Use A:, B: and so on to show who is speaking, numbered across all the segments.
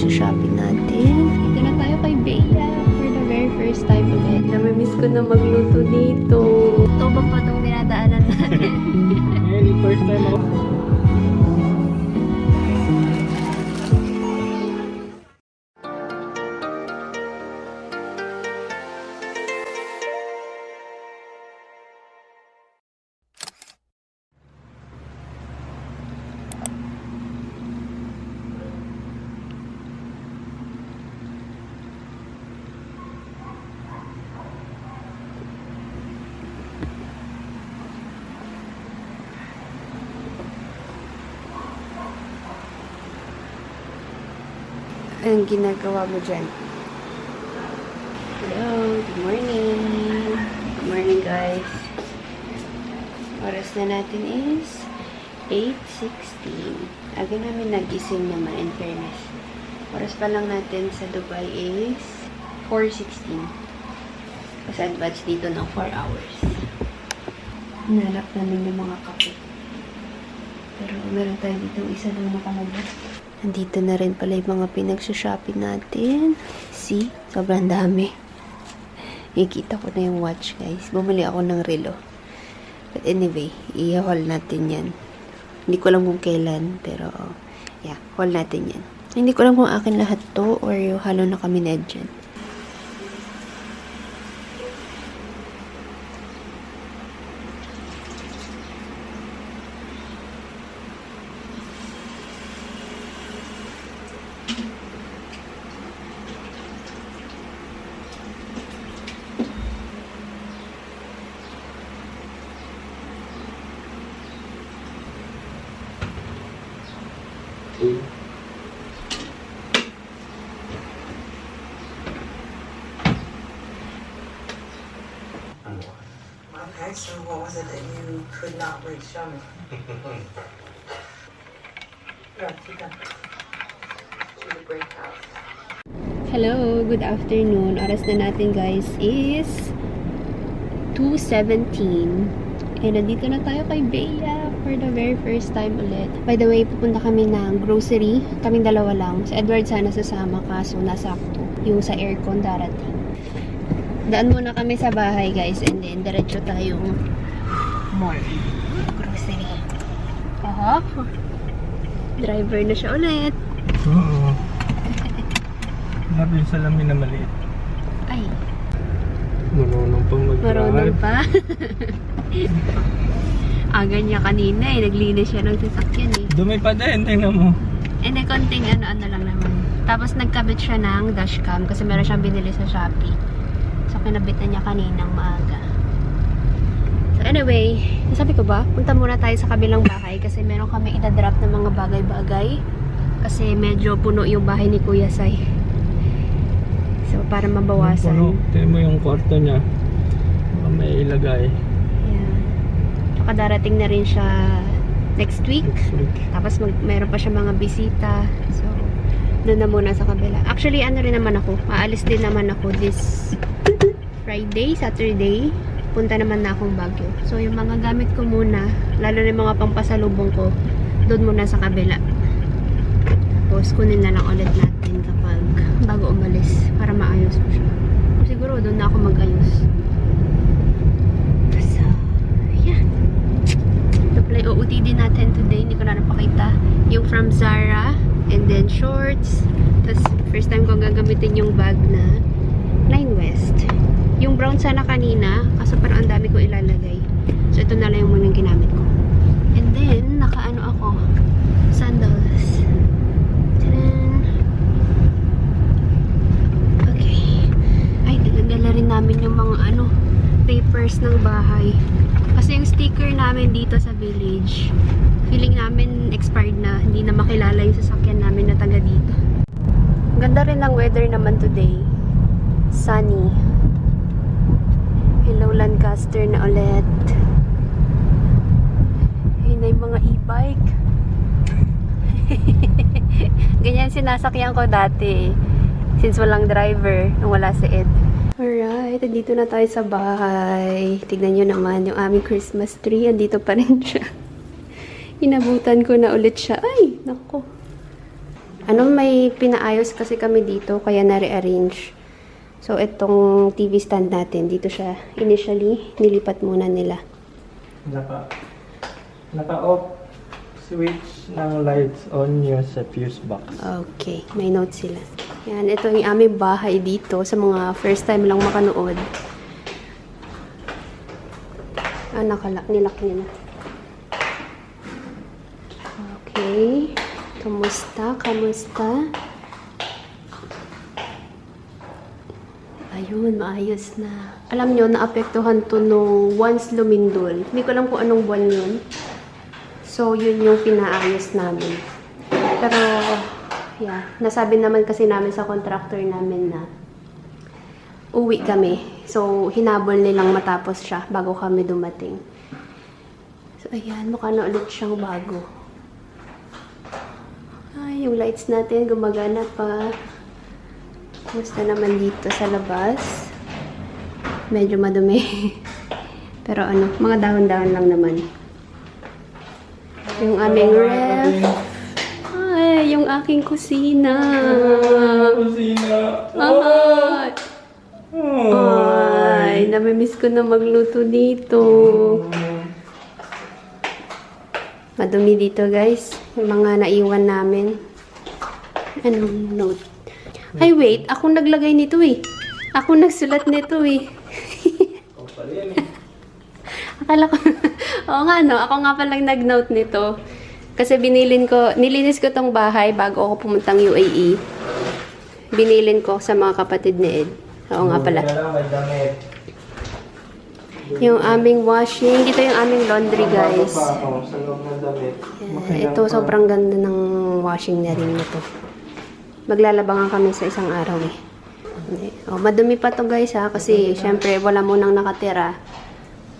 A: pinagsha-shopping natin. Dito na tayo kay Bea for the very first time ulit. Namimiss ko na magluto dito. Ito ba pa itong dinadaanan natin?
B: Ngayon, first time ako.
A: Anong ginagawa mo dyan? Hello, good morning. Good morning, guys. Oras na natin is 8:16. Aga namin nagising naman, in fairness. Oras pa lang natin sa Dubai is 4:16. Kasi advance dito ng 4 hours. Nalap namin yung mga kape. Pero meron tayo dito isa lang nakalabas. Nandito na rin pala yung mga pinagsha-shopping natin. See? Sobrang dami. Ikita ko na yung watch, guys. Bumili ako ng relo. But anyway, i-haul natin yan. Hindi ko alam kung kailan, pero yeah, haul natin yan. Hindi ko alam kung akin lahat to or yung halo na kami na dyan.
C: Okay, so what was it that you could not read? Show me. Go, keep going. To the break house.
A: Hello, good afternoon. Oras na natin, guys, is 2:17. And nandito na tayo kay Bea for the very first time ulit. By the way, pupunta kami ng grocery. Kaming dalawa lang. Sa Edward sana sasama, kaso nasakto. Yung sa aircon darating. Daan muna kami sa bahay, guys, and then diretso tayong mall. Grocery. Aha. Driver na siya ulit.
B: Oo. Grabe yung salamin na maliit.
A: Ay,
B: Marunong pang mag-drive.
A: marunong pa. Aga niya kanina eh. Naglinis siya ng sasakyan eh.
B: Dumi pa din, tingnan mo.
A: And then, konting ano lang naman. Tapos, nagkabit siya ng dashcam kasi meron siyang binili sa Shopee. So, kinabitan niya kaninang maaga. So, anyway, nasabi ko ba? Punta muna tayo sa kabilang bahay kasi meron kami itadrop ng mga bagay-bagay. Kasi medyo puno yung bahay ni Kuya Sai. So, para mabawasan.
B: Puno. Tingnan mo yung kwarto niya. Baka may ilagay.
A: Yeah. Tsaka darating na rin siya next week.
B: Next week.
A: Tapos mayroon pa siya mga bisita. So, doon na muna sa kabila. Actually, ano rin naman ako. Aalis din naman ako this Friday, Saturday. Punta naman na akong Baguio. So, yung mga gamit ko muna, lalo na yung mga pampasalubong ko, doon muna sa kabila. Tapos, kunin na lang ulit natin kapag bago umalis para maayos ko siya. Siguro, doon na ako mag-ayos. So, yeah. Apply OOTD natin today. Hindi ko na napakita. Yung from Zara. And then shorts. Tapos first time ko gagamitin yung bag na Line West. Yung brown sana kanina. Kaso parang ang dami ko ilalagay. So ito na lang yung munang ginamit ko. And then, nakaano ako. Sandals. Tadaan! Okay. Ay, dala rin namin yung mga papers ng bahay. Kasi yung sticker namin dito sa village, feeling namin expired na, hindi na makilala yung sasakyan namin na taga dito. Ganda rin ng weather naman today. Sunny. Hello Lancaster na ulit. Ayun na yung mga e-bike. Ganyan sinasakyan ko dati. Since walang driver, nung wala si Ed. Alright, andito na tayo sa bahay. Tignan nyo naman yung aming Christmas tree. Andito pa rin siya. Inabutan ko na ulit siya. Ay, nako. may pinaayos kasi kami dito, kaya na-rearrange. So, itong TV stand natin, dito siya initially, nilipat muna nila.
B: Naka-off switch ng lights on yung sa fuse box.
A: Okay, may note sila. Yan, ito yung aming bahay dito sa mga first time lang makanood. Nilak niya na. Okay. Kamusta? Ayun, maayos na. Alam nyo, naapektuhan to nung once lumindol. Hindi ko alam kung anong buwan yun. So, yun yung pinaayos namin. Pero, yeah, nasabi naman kasi namin sa contractor namin na uwi kami. So, hinabol nilang matapos siya bago kami dumating. So, ayan, mukha na ulit siyang bago. Ay, yung lights natin gumagana pa. Kumusta naman dito sa labas? Medyo madumi. Pero mga dahon-dahon lang naman. Yung aming ref. Ay, yung aking kusina. Ay, ay, namimiss ko na magluto dito. Madumi dito, guys. Yung mga naiwan namin. Anong note? Ay, wait. Ako naglagay nito eh. Ako nagsulat nito eh. Akala ko, oo nga no, ako nga palang nag-note nito. Kasi nilinis ko tong bahay bago ako pumuntang UAE. Binilin ko sa mga kapatid ni Ed. Oo nga pala. Yung aming washing, dito yung aming laundry, guys. Ito, sobrang ganda ng washing na rin ito. Maglalabangan kami sa isang araw eh. Madumi pa to guys ha, kasi syempre wala munang nakatira.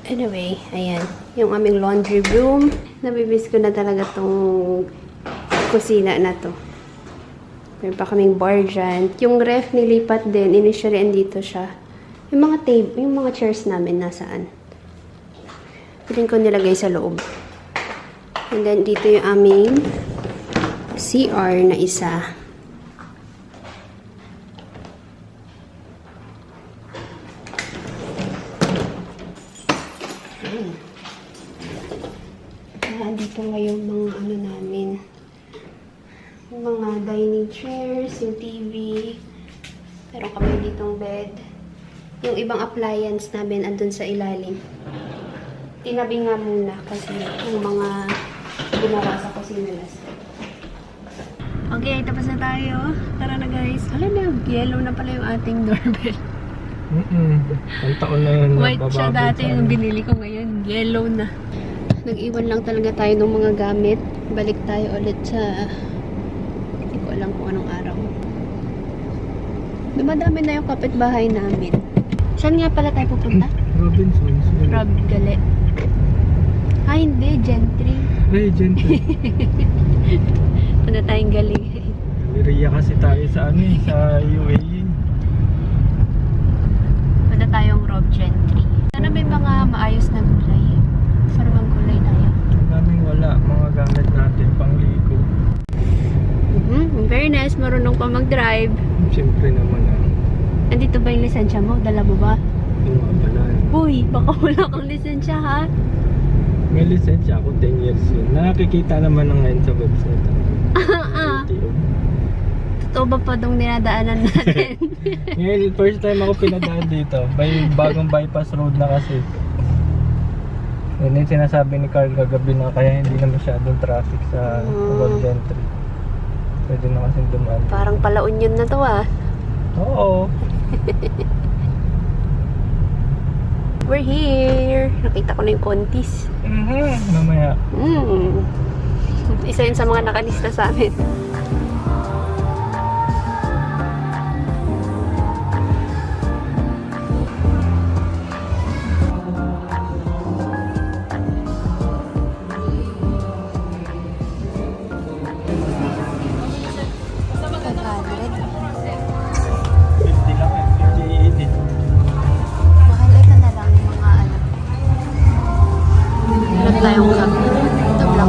A: Anyway, ayan. Yung aming laundry room. Nabibis ko na talaga tong kusina na to. Meron pa kaming bar dyan. Yung ref nilipat din. Initially, andito siya. Yung mga yung mga chairs namin nasaan? Piling ko nilagay sa loob. And then, dito yung aming CR na isa. Dito ngayon mga namin. Yung mga dining chairs, yung TV. Meron kami ditong bed. Yung ibang appliance namin andun sa ilalim. Tinabi nga muna kasi yung mga ginawa sa kusina last time. Okay, tapos na tayo. Tara na guys. Alam na, yellow na pala yung ating doorbell.
B: Ang taon na yun.
A: White siya dati yung binili ko ngayon. Yellow na. Nag-iwan lang talaga tayo ng mga gamit. Balik tayo ulit sa... Hindi ko alam kung anong araw. Dumadami na yung kapitbahay namin. Saan nga pala tayo pupunta?
B: Robinsons.
A: Rob Galet. Ay, hindi. Gentry.
B: Ay, Gentry.
A: Punta tayong galing.
B: Iriya kasi tayo sa sa UAE.
A: Punta tayong Rob Gentry. Sana may mga maayos na gulay. Sarang gulay tayo.
B: Ang daming wala. Mga gamit natin pangligo.
A: Very nice. Marunong pa mag-drive.
B: Siyempre naman
A: Nandito ba yung lisensya mo? Dala mo ba?
B: yung mga balaan.
A: Uy, baka wala kang lisensya ha?
B: May lisensya ako 10 years yun. Nakikita naman na ngayon sa website. ATO.
A: Totoo ba pa itong dinadaanan natin?
B: Ngayon, first time ako pinadaan dito. May bagong bypass road na kasi. Yun yung sinasabi ni Carl kagabi na kaya hindi na masyadong traffic sa road entry. Pwede na kasing dumaan.
A: Parang palaon yun na to ah.
B: Oo.
A: We're here! Nakita ko na yung kontis.
B: Mamaya.
A: Isa yun sa mga nakalista sa amin. Tayong kape. Ito black.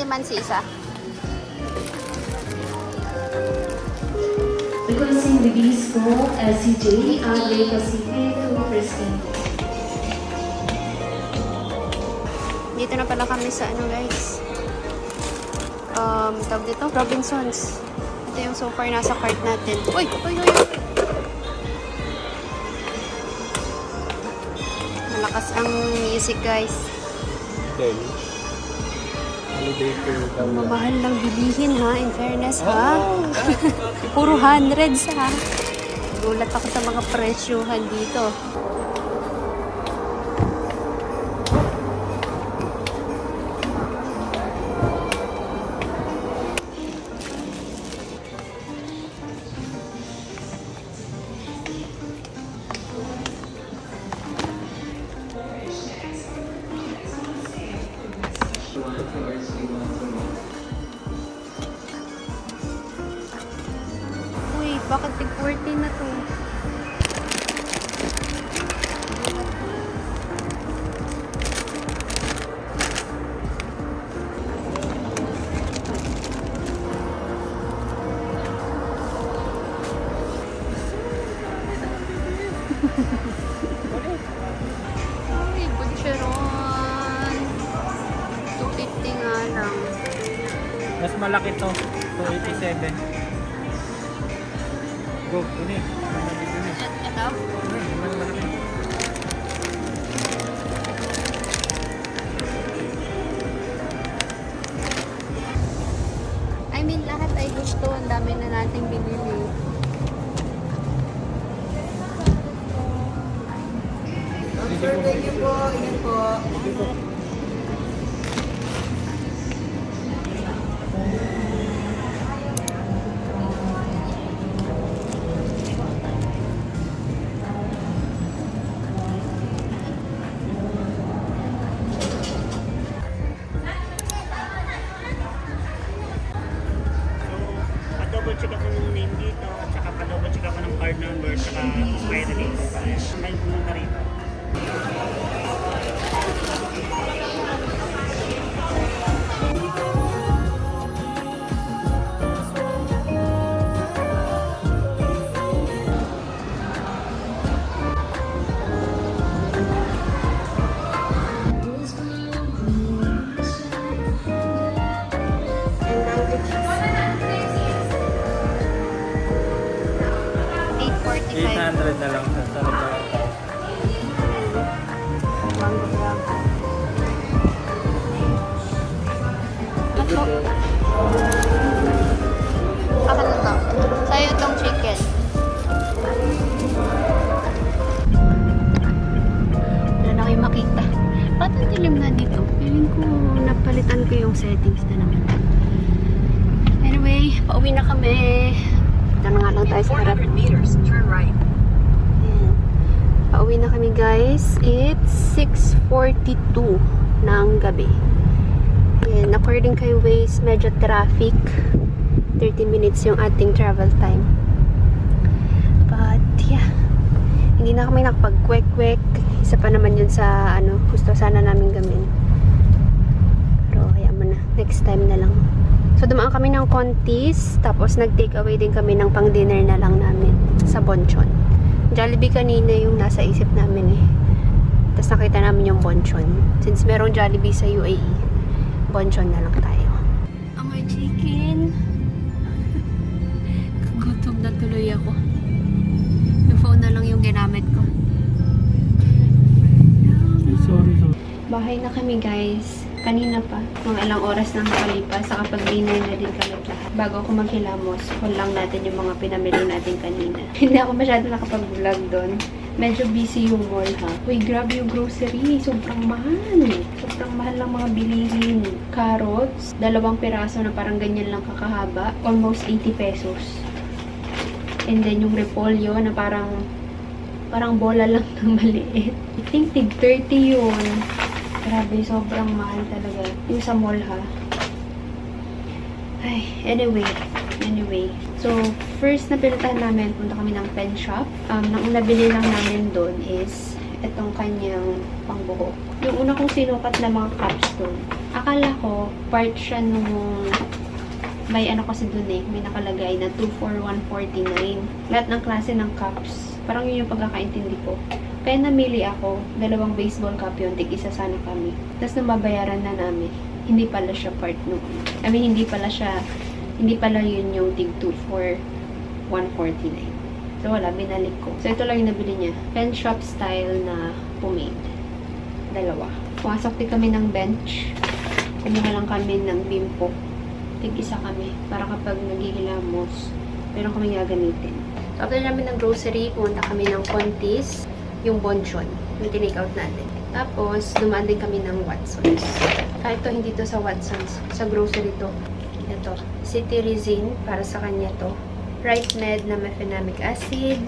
A: kalamansi isa.
D: Requesting release for LCJ Agri Pacific to Pristine.
A: Dito na pala kami sa ano guys. Tawag dito, Robinsons. Ito yung so far nasa cart natin. Uy! Uy! Uy! Uy! Malakas ang music guys.
B: Day. Holiday fair daw yan.
A: Mamahal lang bilihin ha, in fairness ha. Puro hundreds ha. Gulat ako sa mga presyuhan dito. Uy, bakit tig 14 na to? Uy, butcheron. 250 nga lang.
B: Mas malaki to. 287. Go, ini.
A: Ito? I mean, lahat ay gusto. Ang dami na nating binili.
C: Thank you po. Ingat po.
E: Pa-double check ako ng name dito, at saka pa-double check ako ng card number, at saka expiry date. Kayo po muna rito.
A: $8.45.
B: 800 na lang sa sarap na lang tayo.
A: Mango blanco. Ito. Akin na to. Sa'yo itong chicken. Wala na kayo makita. Ba't ang dilim na dito? Feeling ko napalitan ko yung settings na naman. Anyway, pauwi na kami. Ito na nga lang tayo sa harap.
C: 400 meters, turn right.
A: Ayan. Pauwi na kami guys. It's 6:42 ng gabi. And according kay Waze, medyo traffic. 30 minutes yung ating travel time. But yeah, hindi na kami nakapag-kwek-kwek. Isa pa naman yun sa ano, gusto sana namin gawin. Pero hayaan mo na. Next time na lang. So dumaan kami ng Contis, tapos nag-take away din kami ng pang-dinner na lang namin sa Bonchon. Jollibee kanina yung nasa isip namin eh. Tapos nakita namin yung Bonchon. Since merong Jollibee sa UAE, Bonchon na lang tayo. Amoy chicken. Gutom na tuloy ako. Yung phone na lang yung ginamit ko.
B: Sorry.
A: Bahay na kami guys. Kanina pa. Mga ilang oras na makalipas. Saka pag-dinner na din kami lahat. Bago ako maghilamos, call lang natin yung mga pinamili natin kanina. Hindi ako masyado nakapag-vlog doon. Medyo busy yung mall ha. Uy, grabe yung grocery. Sobrang mahal. Sobrang mahal lang mga bilihin. Carrots, 2 piraso na parang ganyan lang kakahaba. Almost 80 pesos. And then yung repolyo na parang bola lang na maliit. I think tig 30 yun. Grabe, sobrang mahal talaga. Yung sa mall ha. Ay, anyway. So, first na pinuntahan namin, punta kami ng pen shop. Ang nabili lang namin doon is itong kanyang pangbuhok. Yung una kong sinukat na mga capstone, akala ko part siya nung may ano kasi dun eh, may nakalagay na 2 for 149. Lahat ng klase ng cups. Parang yun yung pagkakaintindi ko. Kaya namili ako, 2 baseball cup yun, tig-isa sana kami. Tapos nung babayaran na namin, hindi pala siya part nung hindi pala yun yung tig 2 for 149. So wala, binalik ko. So ito lang yung nabili niya. Pen shop style na pomade. 2. Pumasok din kami ng bench. Kumuha lang kami ng bimpo. Tig-isa kami para kapag naghihilamos, meron kami gagamitin. So after namin ng grocery, pumunta kami ng Contis, yung bonchon, yung tinake out natin. Tapos, dumaan din kami ng Watsons. Kahit to hindi to sa Watsons, sa grocery to. Ito, Cetirizine, para sa kanya to. Right Med na mefenamic acid,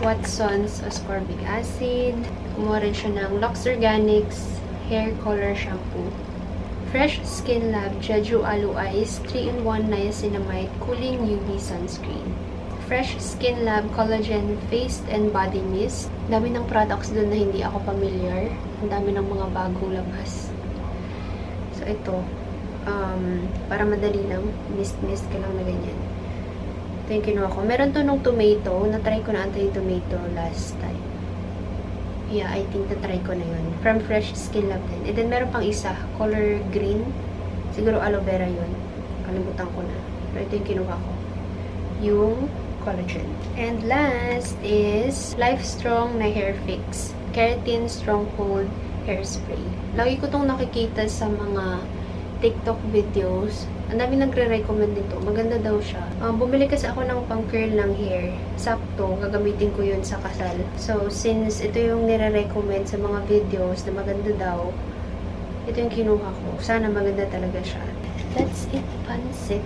A: Watsons ascorbic acid. Kumuha rin siya ng Lux Organics Hair Color Shampoo. Fresh Skin Lab Jeju Aloe Ice 3-in-1 Niacinamide Cooling UV Sunscreen. Fresh Skin Lab Collagen Face and Body Mist. Dami ng products doon na hindi ako familiar. Ang dami ng mga bagong labas. So, ito. Para madali lang. Mist-mist ka lang na ganyan. Ito yung kinuha ko. Meron to nung tomato. Na-try ko na yung tomato last time. Yeah, I think na-try ko na yun. From Fresh Skin Lab din. And then, meron pang isa. Color green. Siguro aloe vera yun. Kalimutan ko na. Pero ito yung kinuha ko. Yung collagen. And last is Life Strong na Hair Fix. Keratin Stronghold Hairspray. Lagi ko itong nakikita sa mga TikTok videos. Ang dami nagre-recommend nito. Maganda daw siya. Bumili kasi ako ng pang-curl ng hair. Sakto, gagamitin ko yun sa kasal. So, since ito yung nire-recommend sa mga videos na maganda daw, ito yung kinuha ko. Sana maganda talaga siya. That's it, pansit.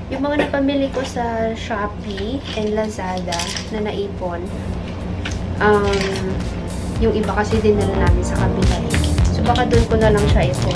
A: Yung mga napamili ko sa Shopee and Lazada na naipon, yung iba kasi dinala namin sa kabila. So, baka doon ko na lang siya ipon.